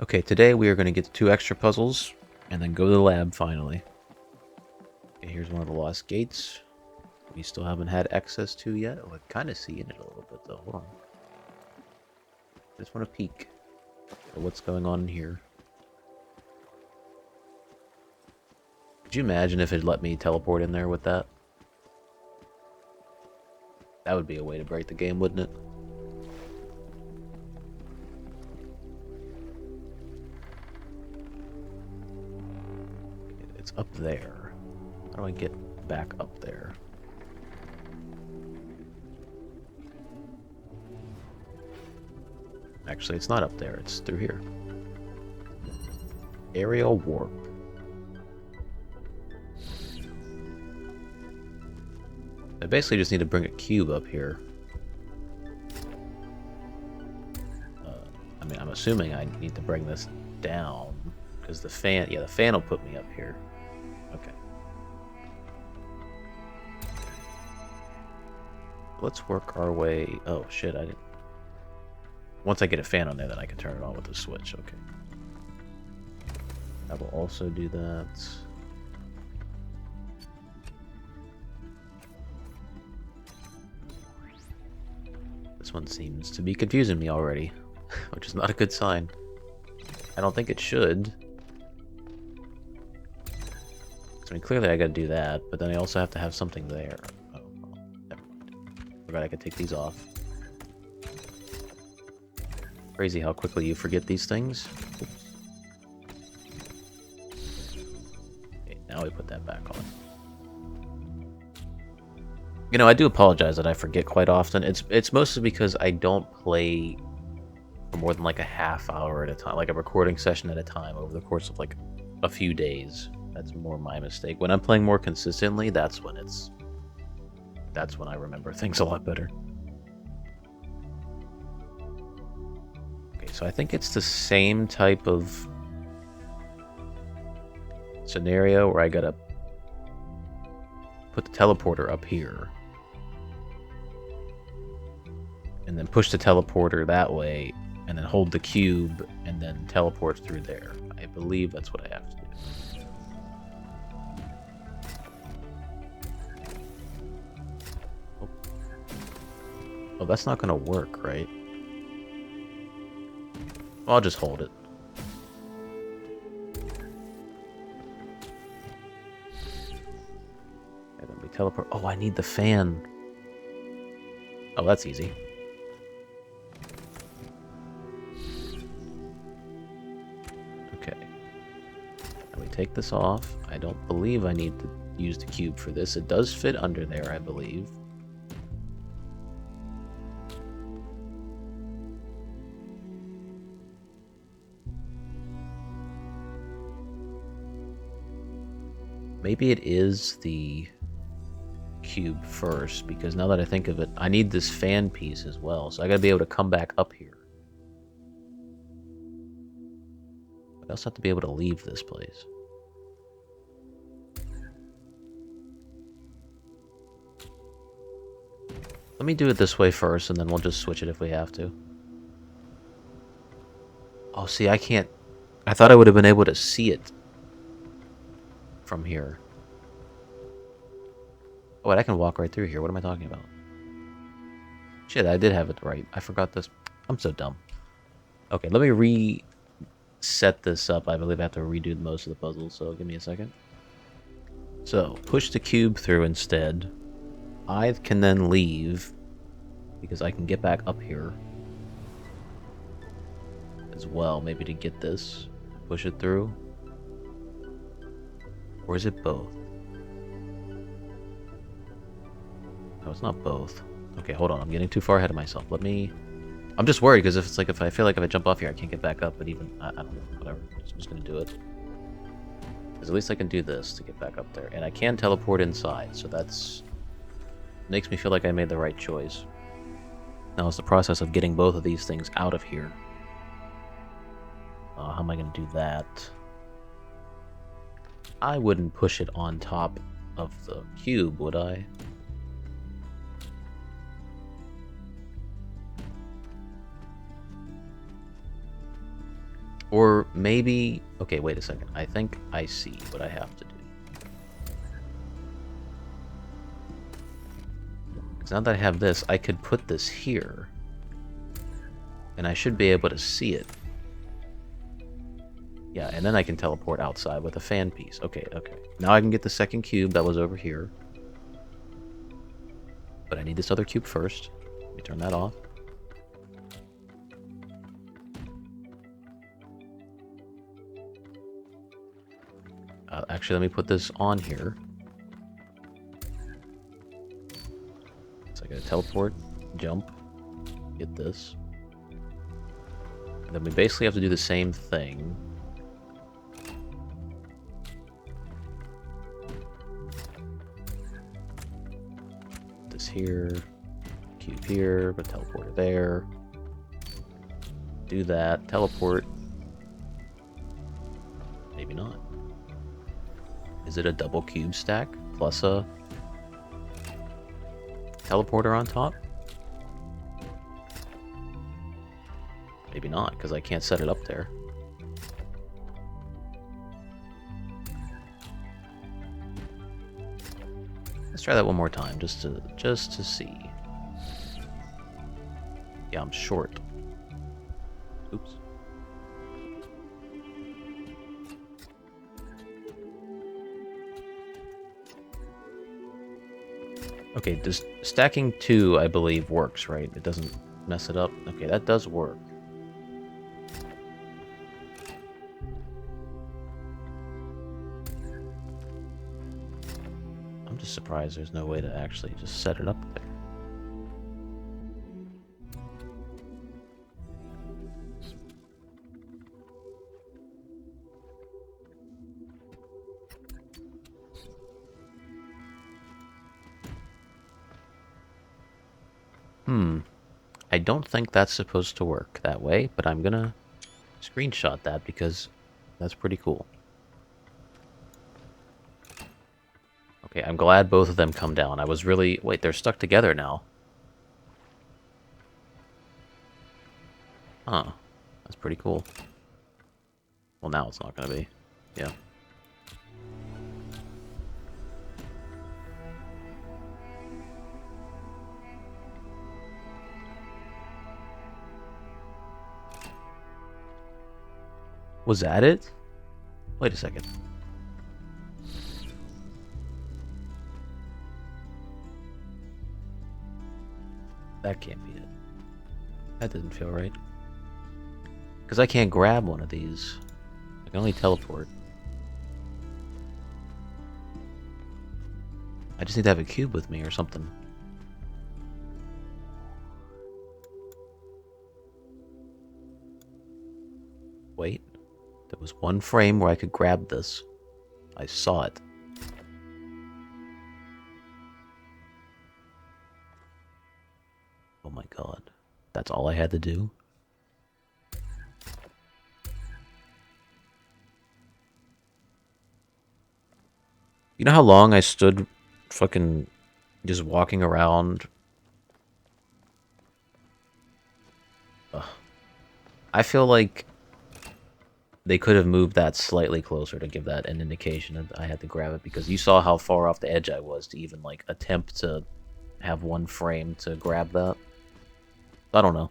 Okay, today we are going to get the 2 extra puzzles and then go to the lab finally. Okay, here's one of the lost gates. We still haven't had access to yet. Oh, I kind of see in it a little bit though. Hold on. Just want to peek at what's going on in here. Could you imagine if it let me teleport in there with that? That would be a way to break the game, wouldn't it? It's up there. How do I get back up there? Actually, it's not up there. It's through here. Aerial warp. I basically just need to bring a cube up here. I mean, I'm assuming I need to bring this down because the fan, yeah, the fan will put me up here. Okay. Let's work our way. Oh shit! I didn't. Once I get a fan on there, then I can turn it on with the switch. Okay. I will also do that. This one seems to be confusing me already, which is not a good sign. I don't think it should. I mean, clearly I gotta do that, but then I also have to have something there. Oh, never mind. Forgot I could take these off. Crazy how quickly you forget these things. Oops. Okay, now we put that back on. You know, I do apologize that I forget quite often. It's mostly because I don't play for more than like a half hour at a time, like a recording session at a time over the course of like a few days. That's more my mistake. When I'm playing more consistently, that's when I remember things a lot better. Okay, so I think it's the same type of scenario where I gotta put the teleporter up here. And then push the teleporter that way, and then hold the cube, and then teleport through there. I believe that's what I have to do. Oh, that's not gonna work, right? Well, I'll just hold it. And then we teleport. Oh, I need the fan. Oh, that's easy. Take this off. I don't believe I need to use the cube for this. It does fit under there, I believe. Maybe it is the cube first, because now that I think of it, I need this fan piece as well, so I gotta be able to come back up here. I also have to be able to leave this place. Let me do it this way first, and then we'll just switch it if we have to. Oh, see, I can't... I thought I would have been able to see it from here. Oh, wait, I can walk right through here. What am I talking about? Shit, I did have it right. I forgot this. I'm so dumb. Okay, let me reset this up. I believe I have to redo most of the puzzles, so give me a second. So, push the cube through instead. I can then leave, because I can get back up here as well, maybe to get this, push it through. Or is it both? No, it's not both. Okay, hold on, I'm getting too far ahead of myself. I'm just worried, because if I feel like if I jump off here, I can't get back up, but even, I don't know, whatever, I'm just gonna do it. Because at least I can do this to get back up there, and I can teleport inside, so that's... makes me feel like I made the right choice. Now it's the process of getting both of these things out of here. How am I going to do that? I wouldn't push it on top of the cube, would I? Or maybe... Okay, wait a second. I think I see what I have to do. Because now that I have this, I could put this here. And I should be able to see it. Yeah, and then I can teleport outside with a fan piece. Okay, okay. Now I can get the second cube that was over here. But I need this other cube first. Let me turn that off. Actually, let me put this on here. So I gotta teleport, jump, get this. And then we basically have to do the same thing. This here, cube here, but teleporter there. Do that, teleport. Maybe not. Is it a double cube stack plus a teleporter on top? Maybe not, because I can't set it up there. Let's try that one more time, just to see. Yeah, I'm short. Oops. Okay, just stacking 2, I believe, works, right? It doesn't mess it up. Okay, that does work. I'm just surprised there's no way to actually just set it up there. I don't think that's supposed to work that way, but I'm gonna screenshot that because that's pretty cool. Okay, I'm glad both of them come down. I was really... Wait, they're stuck together now. Huh. That's pretty cool. Well, now it's not gonna be. Yeah. Was that it? Wait a second. That can't be it. That didn't feel right. Because I can't grab one of these. I can only teleport. I just need to have a cube with me or something. Wait. There was one frame where I could grab this. I saw it. Oh my god. That's all I had to do? You know how long I stood fucking just walking around? Ugh. I feel like they could have moved that slightly closer to give that an indication that I had to grab it, because you saw how far off the edge I was to even, like, attempt to have one frame to grab that. I don't know.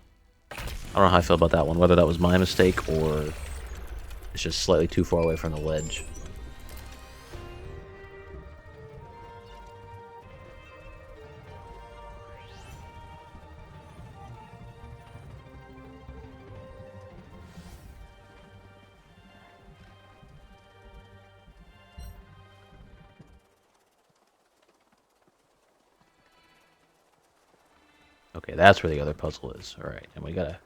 I don't know how I feel about that one, whether that was my mistake or it's just slightly too far away from the ledge. Okay, that's where the other puzzle is. Alright, and we got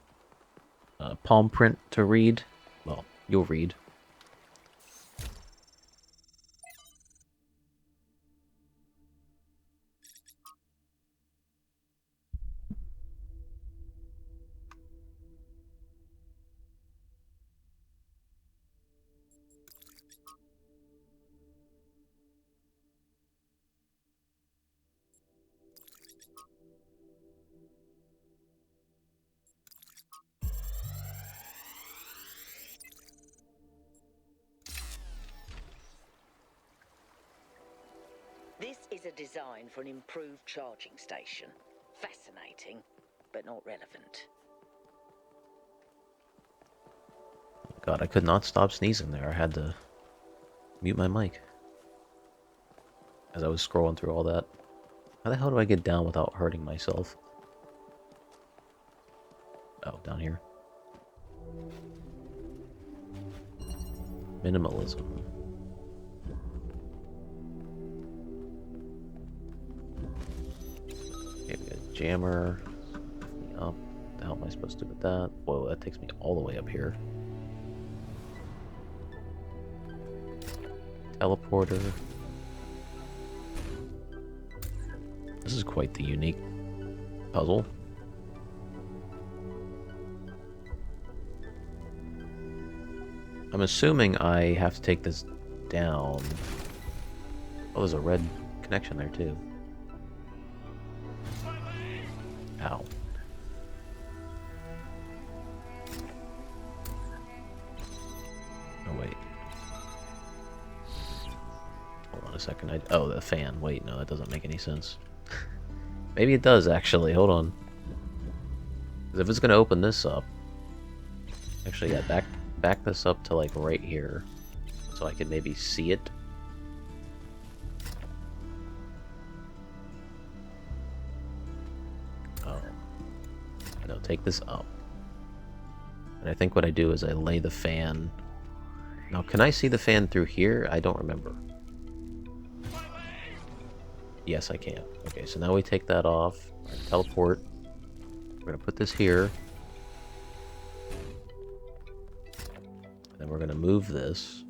a palm print to read. Well, you'll read. This is a design for an improved charging station. Fascinating, but not relevant. God, I could not stop sneezing there. I had to mute my mic as I was scrolling through all that. How the hell do I get down without hurting myself? Oh, down here. Minimalism. Okay, we got a jammer. Up. What the hell am I supposed to do with that? Whoa, that takes me all the way up here. Teleporter. This is quite the unique puzzle. I'm assuming I have to take this down. Oh, there's a red connection there too. Ow. Oh, wait. Hold on a second. Oh, the fan. Wait, no, that doesn't make any sense. Maybe it does, actually. Hold on. Because if it's going to open this up... Actually, yeah, back this up to, like, right here. So I can maybe see it. Oh. No, take this up. And I think what I do is I lay the fan... Now, can I see the fan through here? I don't remember. Yes, I can. Okay, so now we take that off. Right, teleport. We're going to put this here. And then we're going to move this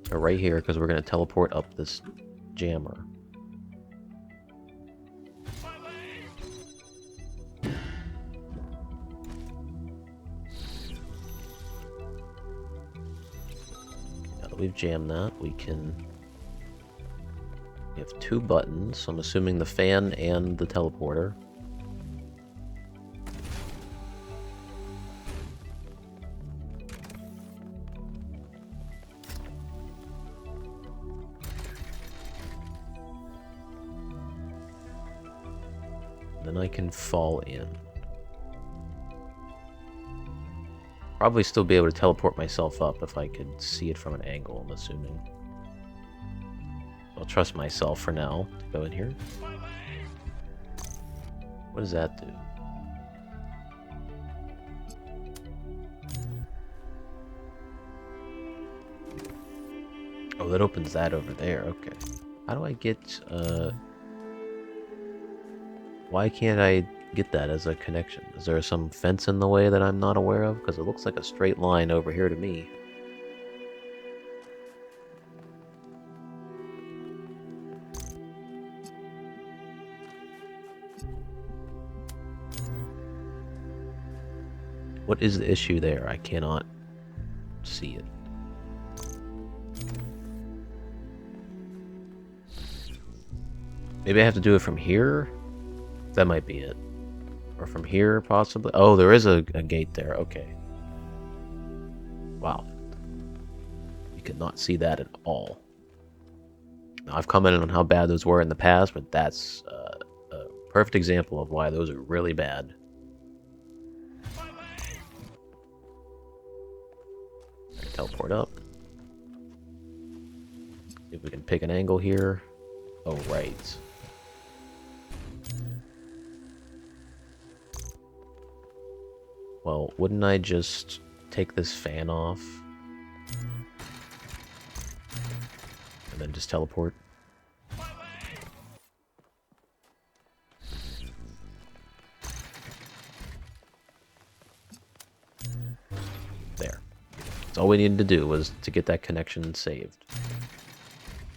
to right here because we're going to teleport up this jammer. Now that we've jammed that, we can... We have two buttons, so I'm assuming the fan and the teleporter. Then I can fall in. Probably still be able to teleport myself up if I could see it from an angle, I'm assuming. I'll trust myself for now to go in here. What does that do? Oh, that opens that over there. Okay. How do I get, why can't I get that as a connection? Is there some fence in the way that I'm not aware of? Because it looks like a straight line over here to me. What is the issue there? I cannot see it. Maybe I have to do it from here? That might be it. Or from here, possibly? Oh, there is a gate there. Okay. Wow. You could not see that at all. Now, I've commented on how bad those were in the past, but that's a perfect example of why those are really bad. Teleport up. See if we can pick an angle here. Oh, right. Well, wouldn't I just take this fan off? And then just teleport? There. That's all we needed to do was to get that connection saved.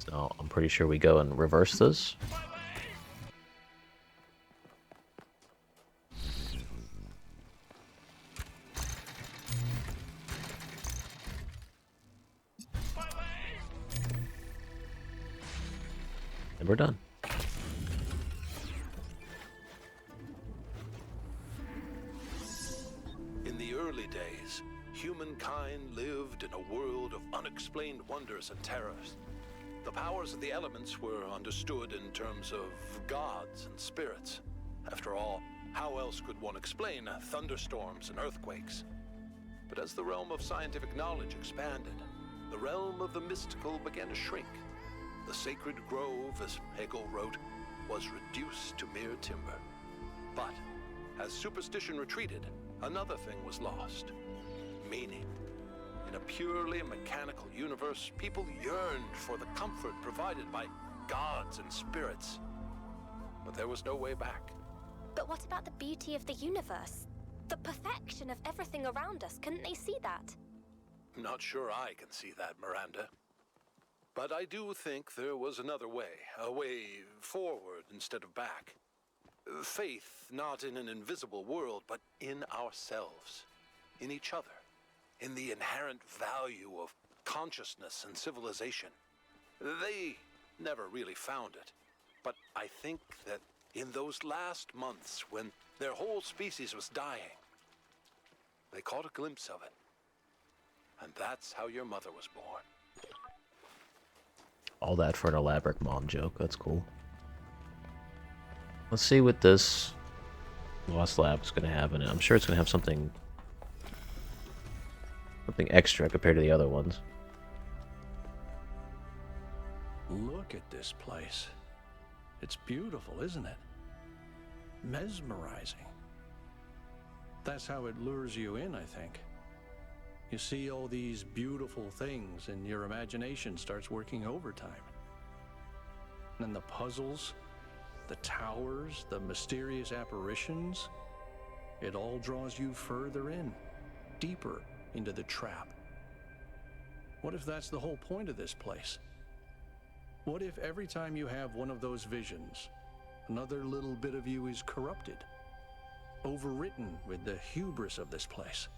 So I'm pretty sure we go and reverse this. And we're done. In the early days, humankind lived in a world of unexplained wonders and terrors. The powers of the elements were understood in terms of gods and spirits. After all, how else could one explain thunderstorms and earthquakes? But as the realm of scientific knowledge expanded, the realm of the mystical began to shrink. The sacred grove, as Hegel wrote, was reduced to mere timber. But as superstition retreated, another thing was lost: meaning. In a purely mechanical universe, people yearned for the comfort provided by gods and spirits. But there was no way back. But what about the beauty of the universe? The perfection of everything around us, couldn't they see that? Not sure I can see that, Miranda. But I do think there was another way, a way forward instead of back. Faith not in an invisible world, but in ourselves, in each other, in the inherent value of consciousness and civilization. They never really found it, but I think that in those last months when their whole species was dying, they caught a glimpse of it. And that's how your mother was born. All that for an elaborate mom joke. That's cool. Let's see what this Lost Lab is going to have in it. I'm sure it's going to have something extra compared to the other ones. Look at this place. It's beautiful, isn't it? Mesmerizing. That's how it lures you in, I think. You see all these beautiful things and your imagination starts working overtime. And the puzzles, the towers, the mysterious apparitions, it all draws you further in, deeper into the trap. What if that's the whole point of this place? What if every time you have one of those visions, another little bit of you is corrupted, overwritten with the hubris of this place?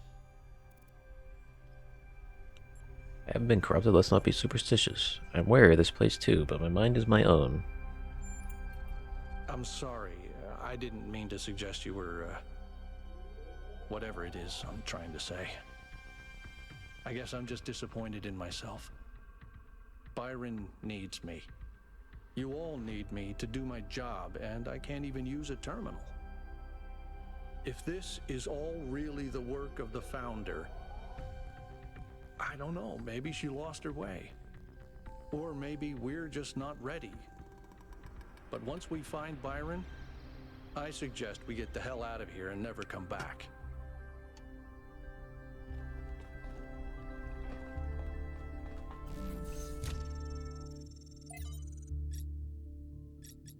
I haven't been corrupted, let's not be superstitious. I'm wary of this place too, but my mind is my own. I'm sorry, I didn't mean to suggest you were, whatever it is I'm trying to say. I guess I'm just disappointed in myself. Byron needs me. You all need me to do my job, and I can't even use a terminal. If this is all really the work of the Founder, I don't know, maybe she lost her way. Or maybe we're just not ready. But once we find Byron, I suggest we get the hell out of here and never come back.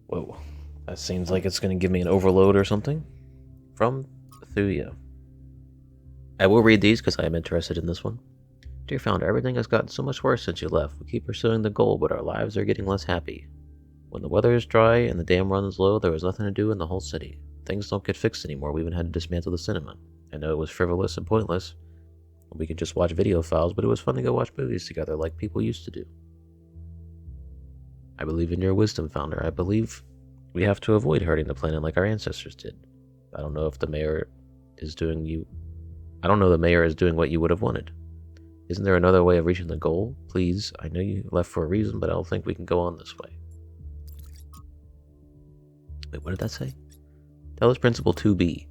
Whoa. That seems like it's going to give me an overload or something. From Thuya. I will read these because I am interested in this one. Dear Founder, everything has gotten so much worse since you left. We keep pursuing the goal, but our lives are getting less happy. When the weather is dry and the dam runs low, there was nothing to do in the whole city. Things don't get fixed anymore. We even had to dismantle the cinema. I know it was frivolous and pointless. We could just watch video files, but it was fun to go watch movies together like people used to do. I believe in your wisdom, Founder. I believe we have to avoid hurting the planet like our ancestors did. I don't know the mayor is doing what you would have wanted. Isn't there another way of reaching the goal? Please, I know you left for a reason, but I don't think we can go on this way. Wait, what did that say? Talos Principle 2B.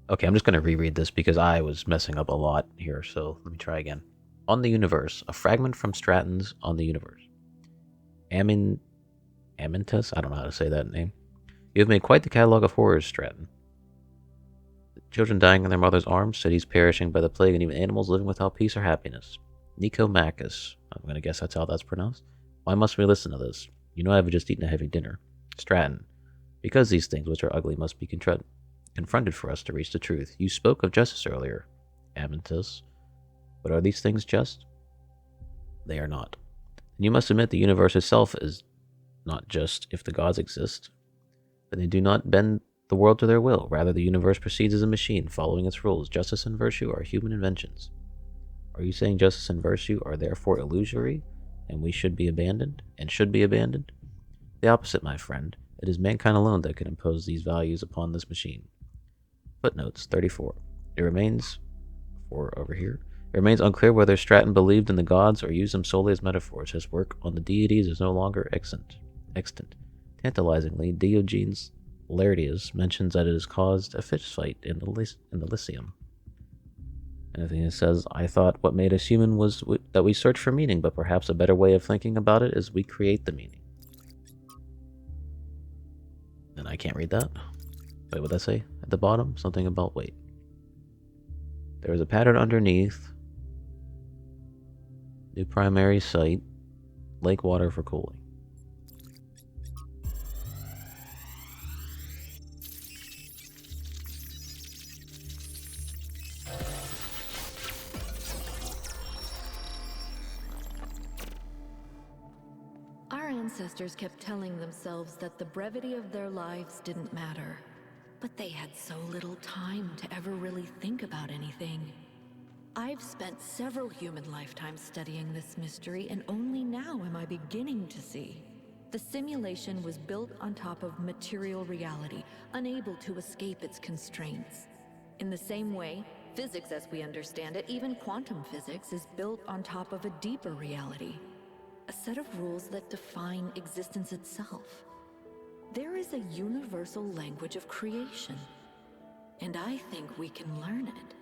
Okay, I'm just going to reread this because I was messing up a lot here, so let me try again. On the Universe, a fragment from Stratton's On the Universe. Amintus? I don't know how to say that name. You have made quite the catalog of horrors, Stratton. Children dying in their mother's arms, cities perishing by the plague, and even animals living without peace or happiness. Nicomachus. I'm going to guess that's how that's pronounced. Why must we listen to this? You know I've just eaten a heavy dinner. Stratton. Because these things which are ugly must be confronted for us to reach the truth. You spoke of justice earlier, Amintus. But are these things just? They are not. And you must admit the universe itself is not just if the gods exist. But they do not bend the world to their will. Rather, the universe proceeds as a machine, following its rules. Justice and virtue are human inventions. Are you saying justice and virtue are therefore illusory, and we should be abandoned, and should be abandoned? The opposite, my friend. It is mankind alone that can impose these values upon this machine. Footnotes 34. It remains, for over here, It remains unclear whether Stratton believed in the gods or used them solely as metaphors. His work on the deities is no longer extant. Tantalizingly, Diogenes Laertius mentions that it has caused a fist fight in the Lyceum. And then it says, I thought what made us human was that we search for meaning, but perhaps a better way of thinking about it is we create the meaning. And I can't read that. Wait, what'd that say? At the bottom? Something about wait. There is a pattern underneath. New primary site. Lake water for cooling. Our ancestors kept telling themselves that the brevity of their lives didn't matter. But they had so little time to ever really think about anything. I've spent several human lifetimes studying this mystery, and only now am I beginning to see. The simulation was built on top of material reality, unable to escape its constraints. In the same way, physics as we understand it, even quantum physics, is built on top of a deeper reality. A set of rules that define existence itself. There is a universal language of creation, and I think we can learn it.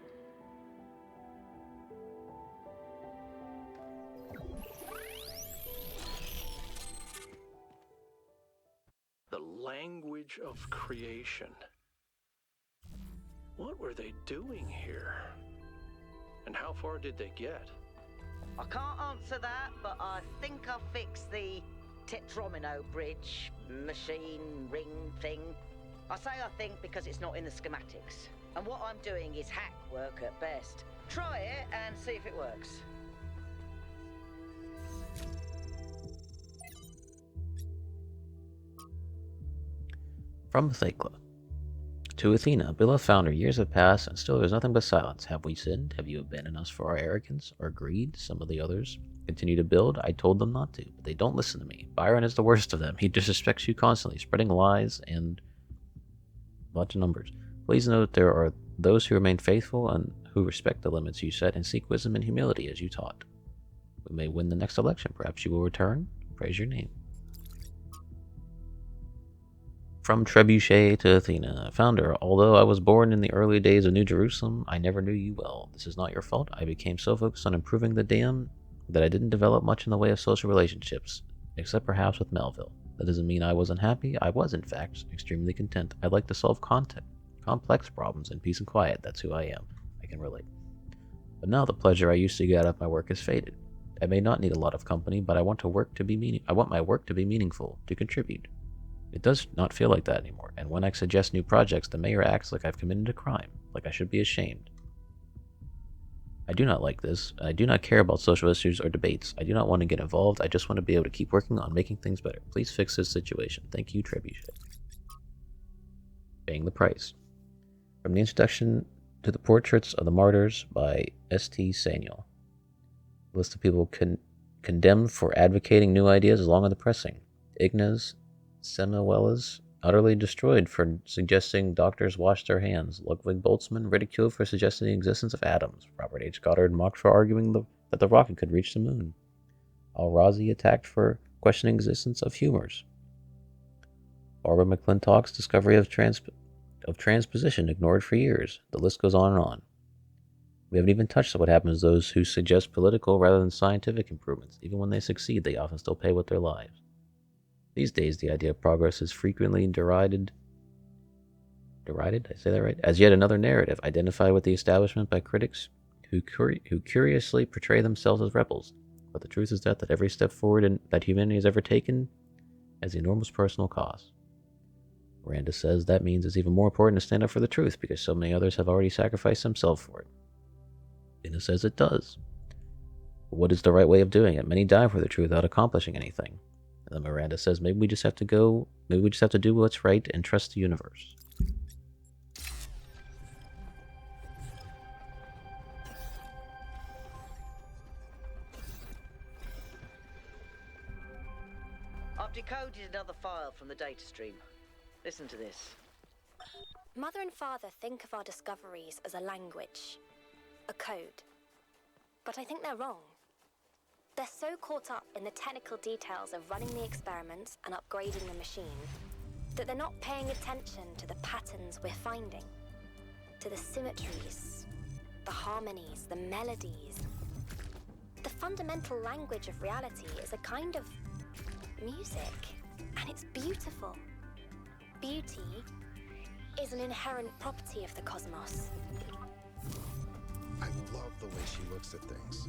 The language of creation. What were they doing here? And how far did they get? I can't answer that, but I think I fixed the Tetromino bridge, machine, ring thing. I say I think because it's not in the schematics. And what I'm doing is hack work at best. Try it and see if it works. From Thecla. To Athena, beloved founder, years have passed, and still there's nothing but silence. Have we sinned? Have you abandoned us for our arrogance or greed? Some of the others continue to build. I told them not to, but they don't listen to me. Byron is the worst of them. He disrespects you constantly, spreading lies and a bunch of numbers. Please note there are those who remain faithful and who respect the limits you set and seek wisdom and humility as you taught. We may win the next election. Perhaps you will return. Praise your name. From Trebuchet to Athena. Founder, although I was born in the early days of New Jerusalem, I never knew you well. This is not your fault. I became so focused on improving the dam that I didn't develop much in the way of social relationships, except perhaps with Melville. That doesn't mean I wasn't happy. I was, in fact, extremely content. I like to solve complex problems in peace and quiet. That's who I am. I can relate. But now the pleasure I used to get out of my work has faded. I may not need a lot of company, but I want my work to be meaningful, to contribute. It does not feel like that anymore, and when I suggest new projects, the mayor acts like I've committed a crime, like I should be ashamed. I do not like this. I do not care about social issues or debates. I do not want to get involved. I just want to be able to keep working on making things better. Please fix this situation. Thank you, Trebuchet. Paying the price. From the introduction to the Portraits of the Martyrs by S.T. Saniel. List of people condemned for advocating new ideas is long and depressing. Ignaz Semmelweis, utterly destroyed for suggesting doctors wash their hands. Ludwig Boltzmann, ridiculed for suggesting the existence of atoms. Robert H. Goddard mocked for arguing that the rocket could reach the moon. Al-Razi attacked for questioning the existence of humors. Barbara McClintock's discovery of transposition ignored for years. The list goes on and on. We haven't even touched on what happens to those who suggest political rather than scientific improvements. Even when they succeed, they often still pay with their lives. These days, the idea of progress is frequently derided, did I say that right? As yet another narrative, identified with the establishment by critics who curiously portray themselves as rebels. But the truth is that every step forward that humanity has ever taken has enormous personal cost. Miranda says that means it's even more important to stand up for the truth because so many others have already sacrificed themselves for it. Dina says it does. But what is the right way of doing it? Many die for the truth without accomplishing anything. And then Miranda says, maybe we just have to do what's right and trust the universe. I've decoded another file from the data stream. Listen to this. Mother and Father think of our discoveries as a language, a code. But I think they're wrong. They're so caught up in the technical details of running the experiments and upgrading the machine that they're not paying attention to the patterns we're finding, to the symmetries, the harmonies, the melodies. The fundamental language of reality is a kind of music, and it's beautiful. Beauty is an inherent property of the cosmos. I love the way she looks at things.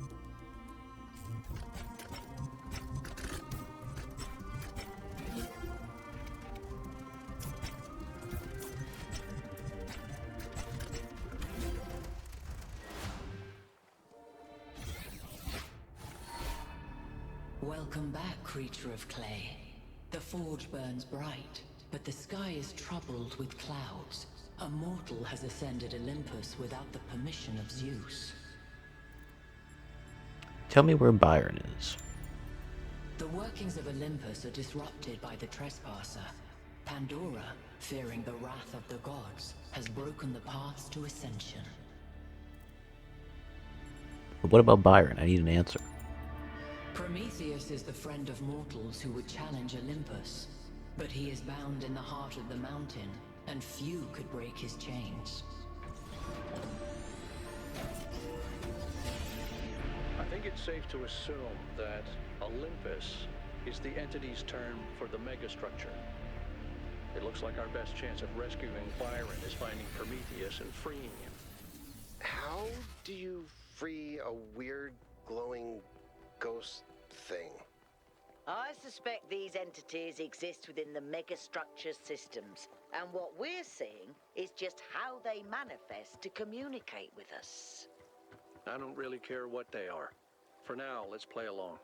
Welcome back, creature of clay. The forge burns bright, but the sky is troubled with clouds. A mortal has ascended Olympus without the permission of Zeus. Tell me where Byron is. The workings of Olympus are disrupted by the trespasser. Pandora, fearing the wrath of the gods, has broken the paths to ascension. But what about Byron? I need an answer. Prometheus is the friend of mortals who would challenge Olympus, but he is bound in the heart of the mountain, and few could break his chains. I think it's safe to assume that Olympus is the entity's term for the megastructure. It looks like our best chance of rescuing Byron is finding Prometheus and freeing him. How do you free a weird, glowing ghost thing? I suspect these entities exist within the megastructure systems, and what we're seeing is just how they manifest to communicate with us. I don't really care what they are. For now, let's play along.